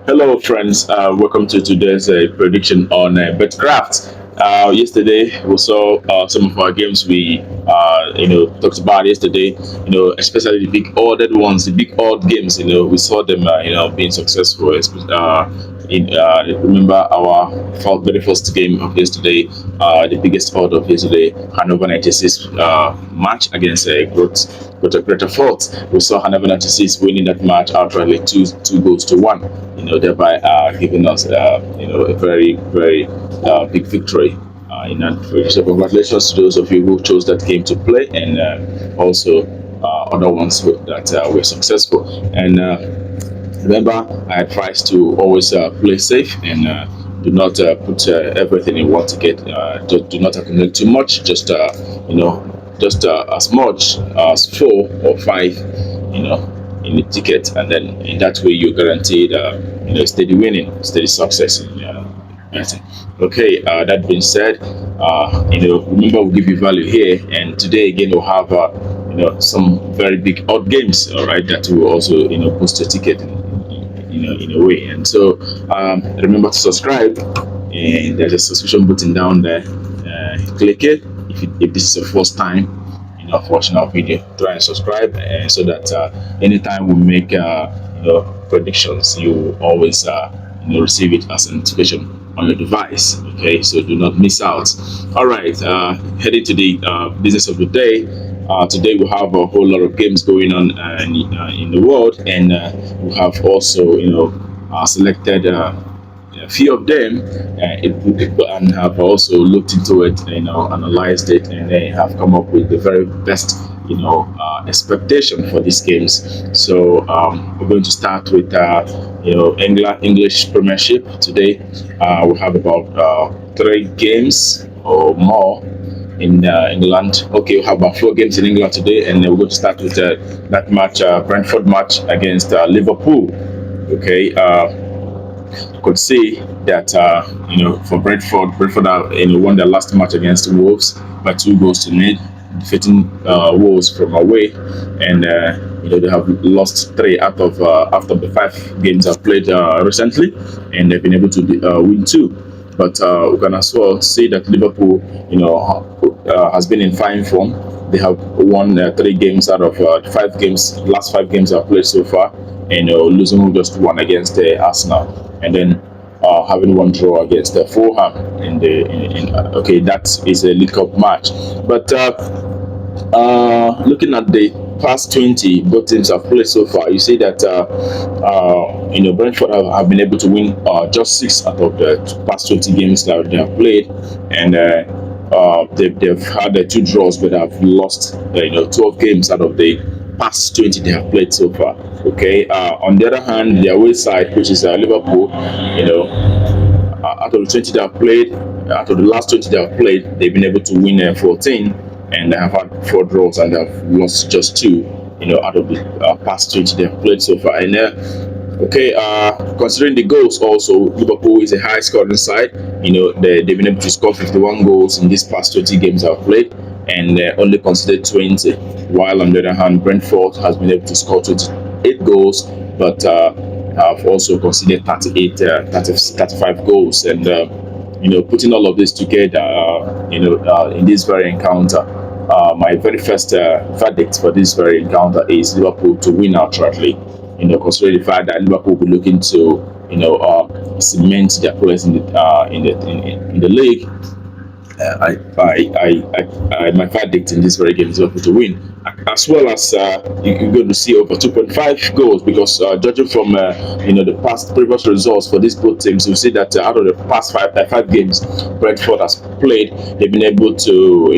Hello, friends. Welcome to today's prediction on BetCraft. Yesterday, we saw some of our games we, talked about yesterday. Especially the big ordered ones, the big odd games. We saw them, being successful. Remember our very first game of yesterday, the biggest odd of yesterday, Hanover 96 match against Greater Fort. We saw Hanover 96 winning that match outrightly two goals to one. Thereby giving us a very big victory in that victory. So congratulations to those of you who chose that game to play, and also other ones that were successful. And remember, I advise to always play safe and do not put everything in one ticket. Do not accumulate too much. Just as much as 4 or 5. In the ticket, and then in that way you're guaranteed steady winning, steady success in betting. Okay, that being said, remember we give you value here, and today again we'll have some very big odd games, all right, that will also boost your ticket in a way. And so remember to subscribe, and there's a subscription button down there. Click it if this is your first time watching our video. Try and subscribe, so that anytime we make predictions, you always receive it as a notification on your device. Okay, so do not miss out. All right, heading to the business of the day. Today we have a whole lot of games going on in the world, and we have also selected a few of them, and have also looked into it, analyzed it, and they have come up with the very best, expectation for these games. So we're going to start with, English Premiership today. We have about 3 games or more in England. Okay, we have about 4 games in England today, and we're going to start with that match, Brentford match against Liverpool. Okay. Could see that for Brentford won their last match against Wolves by 2 goals to 0, defeating Wolves from away, and they have lost 3 out of after the 5 games I've played recently, and they've been able to win 2. But we can as well see that Liverpool, has been in fine form. They have won 3 games out of the last 5 games I've played so far, and losing just 1 against Arsenal, and then having 1 draw against Fulham okay, that is a League Cup match. But looking at the past 20 both teams have played so far, you see that Brentford have been able to win just 6 out of the past 20 games that they have played, and they've had 2 draws, but have lost 12 games out of the past 20 they have played so far. Okay. On the other hand, the away side, which is Liverpool, out of the 20 they have played, out of the last 20 they have played, they've been able to win 14, and they have had 4 draws, and they have lost just 2, out of the past 20 they have played so far. And considering the goals also, Liverpool is a high scoring side. They've been able to score 51 goals in these past 20 games I've played, and only considered 20, while on the other hand Brentford has been able to score 28 goals, but have also considered 35 goals. And putting all of this together, in this very encounter, my very first verdict for this very encounter is Liverpool to win outrightly. Considering the fact that Liverpool will be looking to cement their place in the league. My verdict in this very game is Liverpool to win, as well as you're going to see over 2.5 goals, because judging from the past previous results for these both teams, you see that out of the past 5 games Brentford has played, they've been able to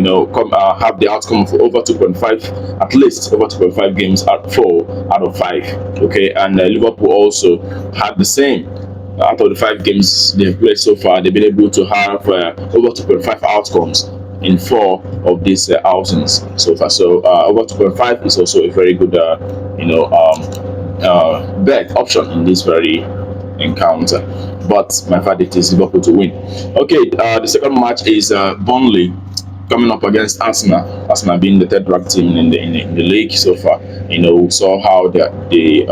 have the outcome of over 2.5, at least over 2.5 games at 4 out of 5. Okay, and Liverpool also had the same. Out of the 5 games they've played so far, they've been able to have over 2.5 outcomes in 4 of these outings so far. So over 2.5 is also a very good, bet option in this very encounter. But my verdict is Liverpool to win. Okay, the second match is Burnley coming up against Arsenal. Arsenal being the third ranked team in the league so far. We saw how they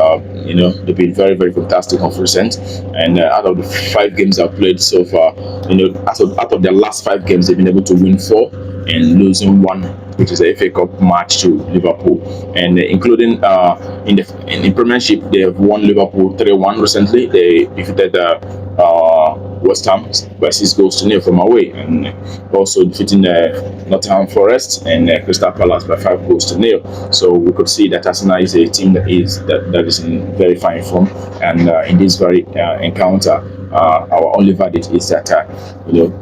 they've been very, very fantastic of recent. And out of the 5 games I've played so far, out of their last 5 games, they've been able to win 4 and losing 1, which is a FA Cup match to Liverpool. And including in the Premiership, they have won Liverpool 3-1 recently. They defeated West Ham by 6 goals to 0 from away, and also defeating Nottingham Forest and Crystal Palace by 5 goals to 0. So we could see that Arsenal is a team that is in very fine form, and in this very encounter, our only verdict is that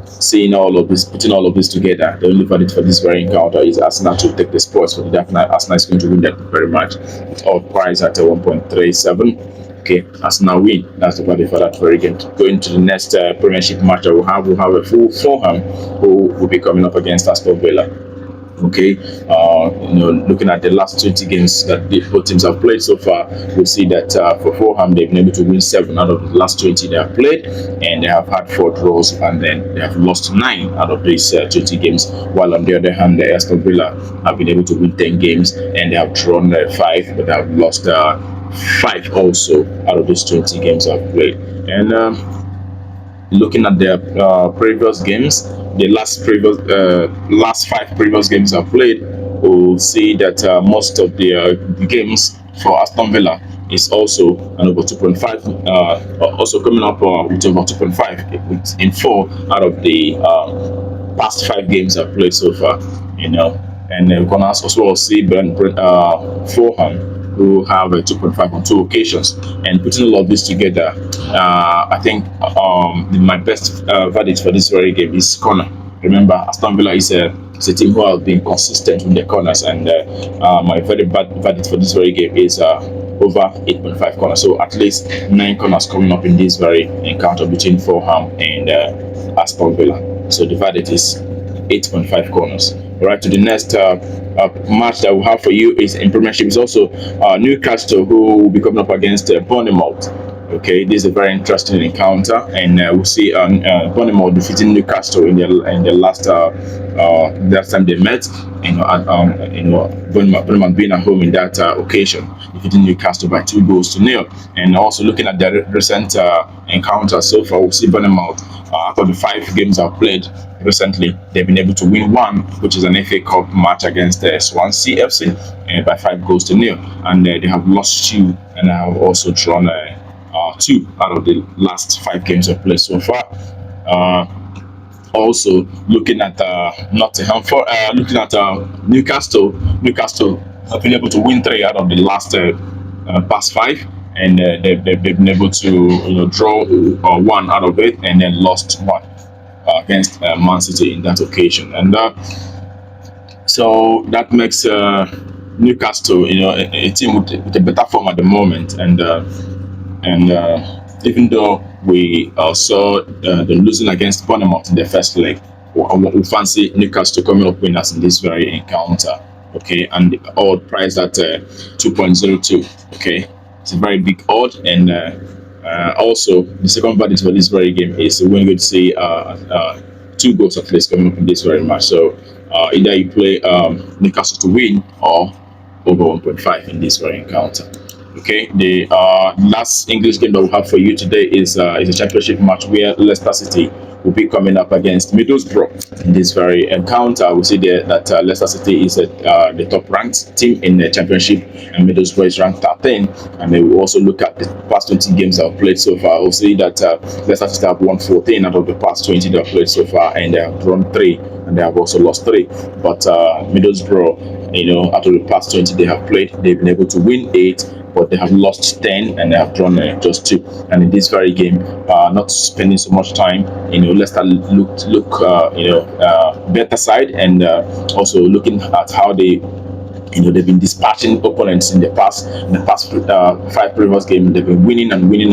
seeing all of this, putting all of this together, the only verdict for this very encounter is Arsenal to take the spoils. So definitely Arsenal is going to win that very much with our price at 1.37. Okay, Arsenal win. That's the verdict for that very game. Going to the next Premiership match that we'll have a full Fulham who will be coming up against Aston Villa. Okay, looking at the last 20 games that both teams have played so far, we'll see that for Fulham, they've been able to win 7 out of the last 20 they have played, and they have had 4 draws, and then they have lost 9 out of these 20 games. While on the other hand, the Aston Villa have been able to win 10 games, and they have drawn 5, but they have lost 5 also out of these 20 games I've played. And looking at their previous games, the last 5 previous games I've played, we'll see that most of the games for Aston Villa is also an over 2.5, also coming up with over 2.5 in 4 out of the past 5 games I've played so far. And we're gonna also see Fulham, who have a 2.5 on 2 occasions. And putting all of this together, I think my best verdict for this very game is corner. Remember, Aston Villa is a team who have been consistent with their corners, and my very bad verdict for this very game is over 8.5 corners. So at least 9 corners coming up in this very encounter between Fulham and Aston Villa. So the verdict is 8.5 corners. All right, to the next match that we have for you is in Premiership. Is also Newcastle, who will be coming up against Bournemouth. Okay, this is a very interesting encounter, and we'll see Bournemouth defeating Newcastle in the last time they met. Bournemouth being at home in that occasion, defeating Newcastle by 2 goals to 0. And also looking at the recent encounter so far, we'll see Bournemouth out of the 5 games I've played recently, they've been able to win 1, which is an FA Cup match against Swansea FC by 5 goals to 0, and they have lost 2, and have also drawn 2 out of the last 5 games I've played so far. Also looking at looking at Newcastle have been able to win 3 out of the last past 5, and they've been able to draw 1 out of it, and then lost 1 against Man City in that occasion. And so that makes Newcastle a team with a better form at the moment. And even though we saw them losing against Bournemouth in the first leg, we fancy Newcastle coming up winners in this very encounter. Okay, and the odd price at 2.02. Okay, it's a very big odd. And also the second verdict for this very game is when we see 2 goals at least coming up in this very match. So either you play Newcastle to win or over 1.5 in this very encounter. Okay, the last English game that we have for you today is a championship match where Leicester City will be coming up against Middlesbrough in this very encounter. We see there that Leicester City is the top-ranked team in the championship, and Middlesbrough is ranked 13. And then we also look at the past 20 games that have played so far. We'll see that Leicester City have won 14 out of the past 20 that have played so far, and they have drawn 3, and they have also lost 3. But Middlesbrough, out of the past 20 they have played, they've been able to win 8. But they have lost 10, and they have drawn just 2. And in this very game, not spending so much time, Leicester look better side, and also looking at how they've been dispatching opponents in the past 5 previous games. They've been winning and doing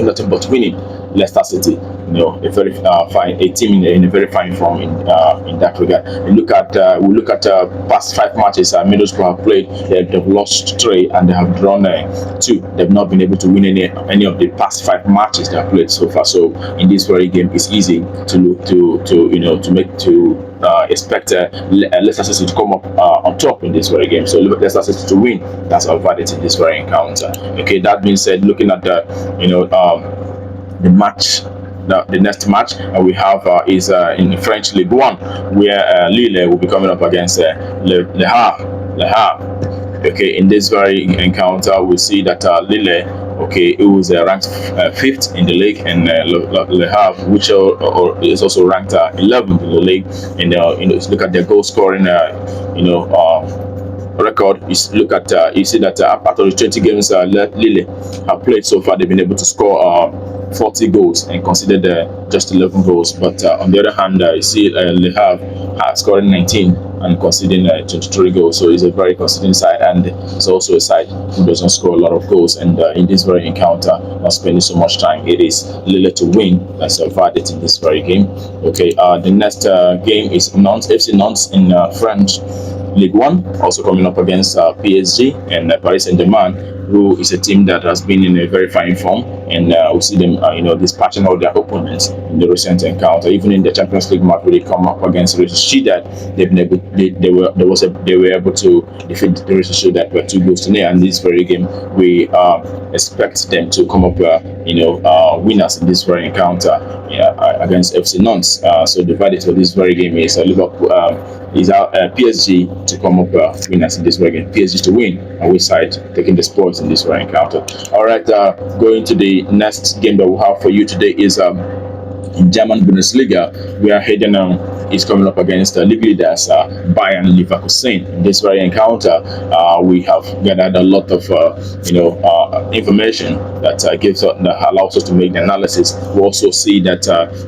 nothing but winning. Leicester City. A very a team in a very fine form in that regard. We look at past 5 matches Middlesbrough have played. They've lost 3 and they have drawn 2. They've not been able to win any of the past 5 matches they have played so far. So in this very game, it's easy to look to expect Leicester City to come up on top in this very game. So Leicester City to win. That's our verdict in this very encounter. Okay, that being said, looking at the match. The next match we have is in the French League 1, where Lille will be coming up against Le Havre. Okay, in this very encounter, we see that Lille, okay, it was ranked 5th in the league, and Le Havre, which is also ranked 11th in the league. And look at their goal scoring, record. You see that out of the 20 games Lille have played so far, they've been able to score 40 goals and considered just 11 goals. But on the other hand, you see Le Havre scored 19 and conceding 23 goals. So it's a very conceding side, and it's also a side who doesn't score a lot of goals. And in this very encounter, not spending so much time, it is Lille to win. That's a verdict in this very game. Okay, the next game is FC Nantes in French League 1, also coming up against PSG and Paris Saint-Germain, who is a team that has been in a very fine form, and we see them, dispatching all their opponents in the recent encounter. Even in the Champions League match, where they come up against Real Sociedad, they were able to defeat Real Sociedad by 2-0. And this very game, we expect them to come up, winners in this very encounter against FC Nantes. So the verdict for this very game is Liverpool. Is our PSG to come up winners in this very game. PSG to win, and we side taking the spoils in this very encounter. All right, going to the next game that we have for you today is in German Bundesliga, where Hayden is coming up against league leaders Bayern Leverkusen. In this very encounter, we have gathered a lot of information that that allows us to make the analysis. We also see that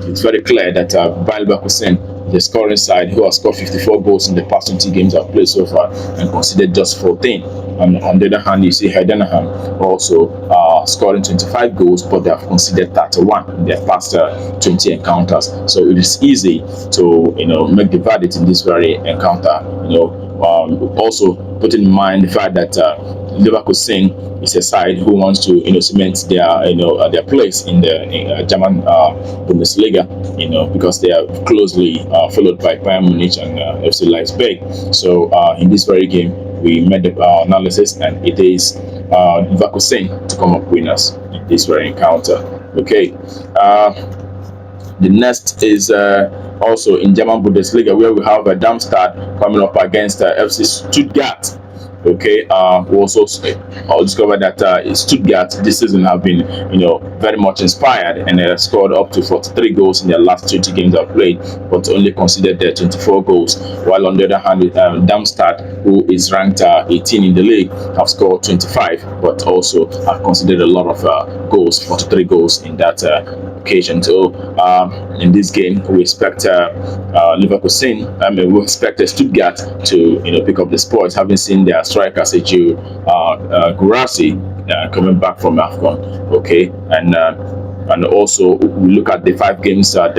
it's very clear that Bayern Leverkusen, the scoring side, who has scored 54 goals in the past 20 games I've played so far and considered just 14. And on the other hand, you see Heidenheim also scoring 25 goals, but they have conceded 31 in their past 20 encounters. So it is easy to make the verdict in this very encounter. Also putting in mind the fact that Leverkusen is a side who wants to cement their place in the German Bundesliga, because they are closely followed by Bayern Munich and FC Leipzig. So in this very game, we made the analysis, and it is Leverkusen to come up winners in this very encounter. Okay. The next is also in German Bundesliga, where we have Darmstadt coming up against FC Stuttgart. Okay, we also discovered that Stuttgart this season have been, very much inspired, and they scored up to 43 goals in their last 20 games they've played, but only considered 24 goals. While on the other hand, Darmstadt, who is ranked 18 in the league, have scored 25, but also have considered a lot of goals, 43 goals in that occasion. So in this game, we expect Leverkusen. We expect Stuttgart to pick up the spoils, having seen their striker Sergio Guirassy coming back from AFCON. Okay, and also we look at the 5 games that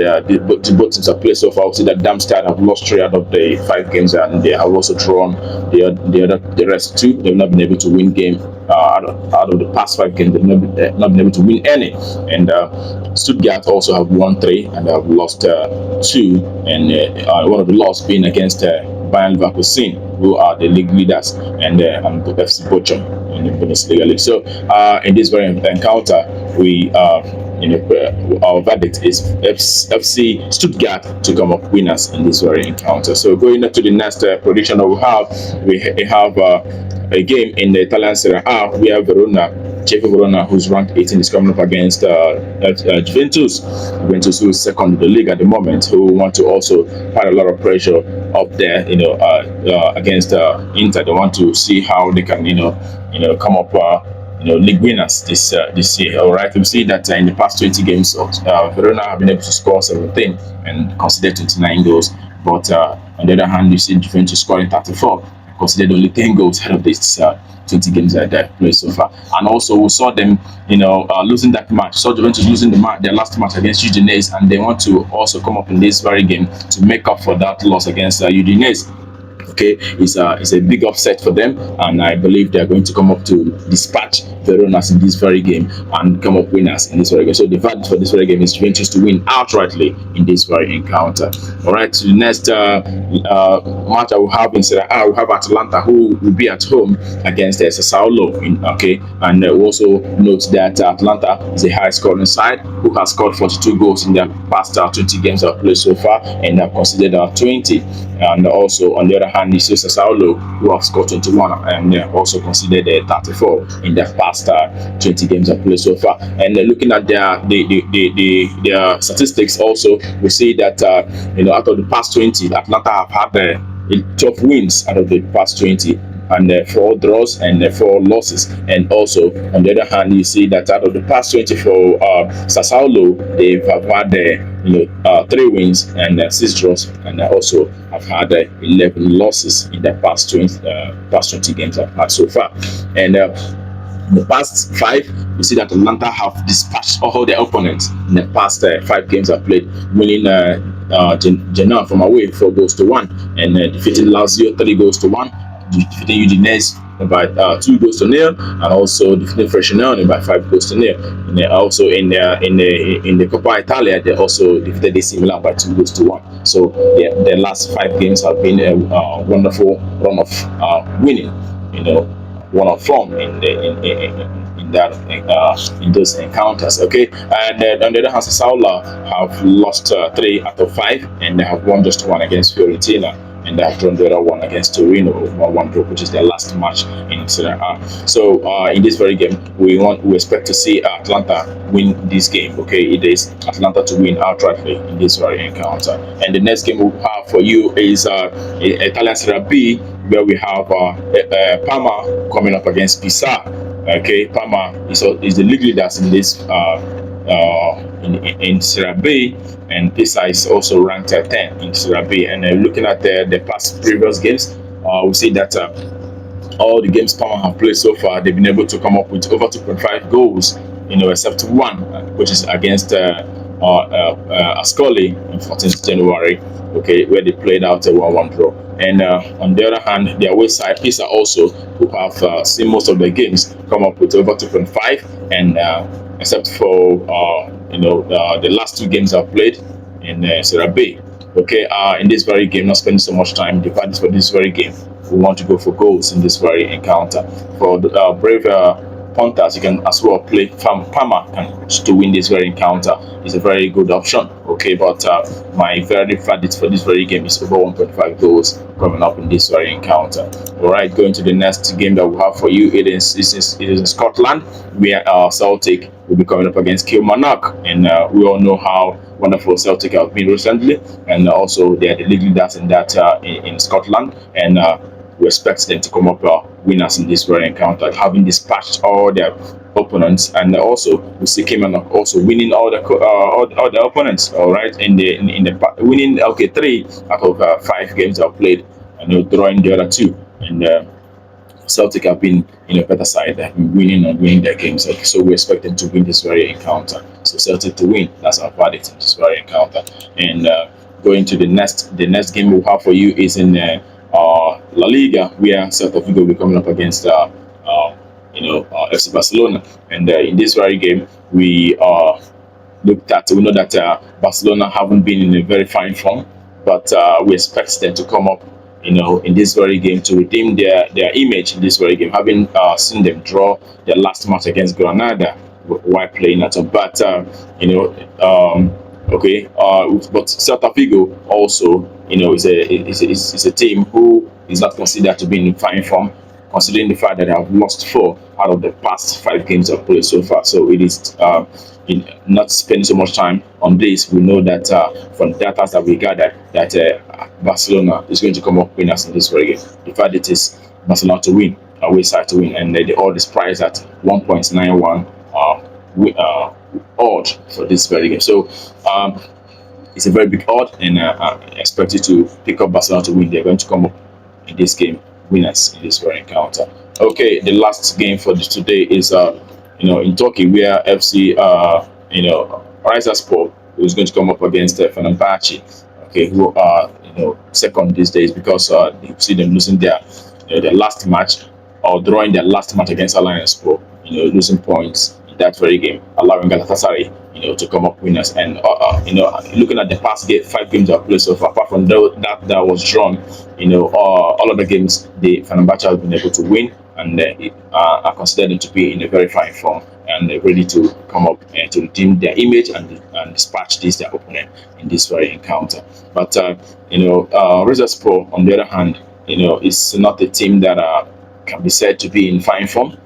both teams have played so far. We see that Darmstadt have lost 3 out of the 5 games, and they have also drawn the rest 2. They've not been able to win game out of the past 5 games. They've not been able to win any. And Stuttgart also have won 3 and they have lost 2, and one of the losses being against Bayern Leverkusen, who are the league leaders, and FC Bochum in the Bundesliga league. So in this very encounter, we our verdict is FC Stuttgart to come up winners in this very encounter. So going to the next prediction that we have a game in the Italian Serie A, where Verona, who's ranked 18, is coming up against Juventus, who is second in the league at the moment, who want to also put a lot of pressure up there, against Inter. They want to see how they can, come up, league winners this year. All right, we see that in the past 20 games, Verona have been able to score 17 and consider 29 goals. But on the other hand, you see Juventus scoring 34. conceded only 10 goals out of this 20 games that they've played so far. And also, we saw them, losing that match. So Juventus losing their last match against Udinese, and they want to also come up in this very game to make up for that loss against Udinese. Okay, it's a big upset for them, and I believe they're going to come up to dispatch Verona's in this very game and come up winners in this very game. So the verdict for this very game is Juventus to win outrightly in this very encounter. All right, to the next match I will have in Serie A, we have Atalanta, who will be at home against Sassuolo. Okay, and also note that Atalanta is a high scoring side who has scored 42 goals in their past 20 games they've played so far, and have considered 20. And also on the other hand, you see Sassuolo, who have scored 21 and also considered 34 in their past 20 games they've played so far. And looking at their statistics, also we see that out of the past 20, Atlanta have had 12 wins out of the past 20, and 4 draws and 4 losses. And also on the other hand, you see that out of the past 20 for Sassuolo, they've had 3 wins and 6 draws, and also have had 11 losses in the past 20 games I've had so far. And in the past 5, you see that Atlanta have dispatched all their opponents in the past 5 games I've played, winning Genoa from away 4 goals to 1, and defeating Lazio 3 goals to 1, defeating Udinese by 2 goals to 0, and also defeating Frosinone by 5 goals to 0. And also in the Coppa Italia, they also defeated AC Milan by 2 goals to 1. So their last 5 games have been a wonderful run of winning, one of form in those encounters. Okay, and on the other hand, Sassuolo have lost 3 out of 5, and they have won just 1 against Fiorentina, and they have drawn the other one against Torino, 1-1 draw, which is their last match in Serie A. So in this very game, we expect to see Atlanta win this game. Okay, it is Atlanta to win outrightly in this very encounter. And the next game we'll have for you is Italian Serie B, where we have Parma coming up against Pisa. Okay, Parma is the league leaders in this in Serie B, and Pisa is also ranked at 10 in Serie B. And looking at the past previous games, we see that all the games Parma have played so far, they've been able to come up with over 2.5 goals, except 1, which is against Ascoli on 14th January, okay, where they played out a 1-1 draw. And on the other hand, their away side, Pisa also, who have seen most of the games, come up with over 2.5, and except for the last 2 games I've played in Serie B. Okay, in this very game, not spending so much time, the parties for this very game, we want to go for goals in this very encounter. For the brave punters, you can as well play Parma to win this very encounter. It's a very good option. Okay, but my very verdict for this very game is over 1.5 goals coming up in this very encounter. All right, going to the next game that we have for you. It is in Scotland, where Celtic will be coming up against Kilmarnock, and we all know how wonderful Celtic have been recently, and also they are the league leaders in that in Scotland, and we expect them to come up winners in this very encounter, having dispatched all their opponents. And also we see Kilmarnock also winning all the opponents. All right, in the winning 3 out of 5 games they've played, and drawing the other 2. And Celtic have been better side. They have been winning their games. Okay, so we expect them to win this very encounter. So Celtic to win. That's our verdict in this very encounter. And going to the next game we'll have for you is in La Liga, where Celta Vigo will be coming up against FC Barcelona. And in this very game, we know that Barcelona haven't been in a very fine form, but we expect them to come up in this very game to redeem their image in this very game, having seen them draw their last match against Granada while playing at home. But but Celta Vigo also is a team who is not considered to be in fine form, considering the fact that they have lost 4 out of the past 5 games they've played so far. So it is not spending so much time on this. We know that from data that we gathered that Barcelona is going to come up winners in this very game. The fact it is Barcelona to win, away side to win, and they all this price at 1.91 odd for this very game. So it's a very big odd, and I expect you to pick up Barcelona to win. They're going to come up in this game winners in this very encounter. Okay, the last game for this today is in Turkey, where FC Rizaspor is going to come up against Fenerbahce, okay, who are second these days because you see them losing their last match, or drawing their last match against Alliance Pro, losing points in that very game, allowing Galatasaray, to come up winners. And looking at the past 5 games I've played so far, apart from that was drawn, all of the games the Fenerbahce have been able to win, and are considered to be in a very fine form and ready to come up and to redeem their image and dispatch their opponent in this very encounter. But Rizespor, on the other hand, is not a team that can be said to be in fine form.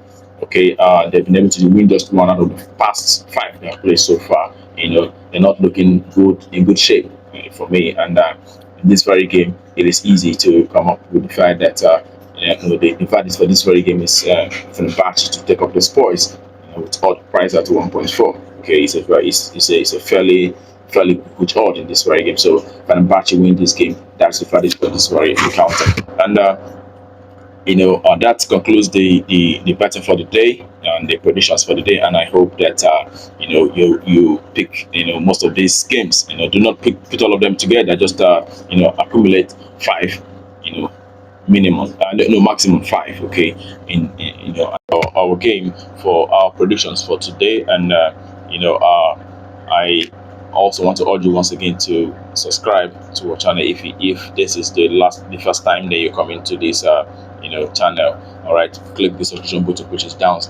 Okay, they've been able to win just one out of the past 5 they have played so far. They're not looking in good shape for me. And in this very game, it is easy to come up with the fact that the fact is for this very game is for the batch to take up the spoils with odd price at 1.4. Okay, it's a fairly good odd in this very game. So Fenerbahce win this game. That's the fact for this very encounter. And that concludes the betting for the day and the predictions for the day. And I hope that you pick most of these games. Do not put all of them together. Just accumulate 5. Minimum, no, maximum 5. Okay, in our game for our predictions for today. And I also want to urge you once again to subscribe to our channel if this is the first time that you come into this channel. All right, click the subscription button, which is down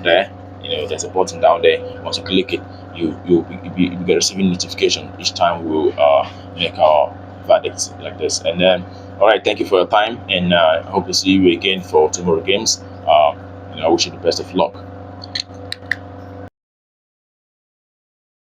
there. There's a button down there. Once you click it, you'll be receiving notification each time we will make our verdicts like this. And then all right, thank you for your time, and I hope to see you again for tomorrow games. I wish you the best of luck.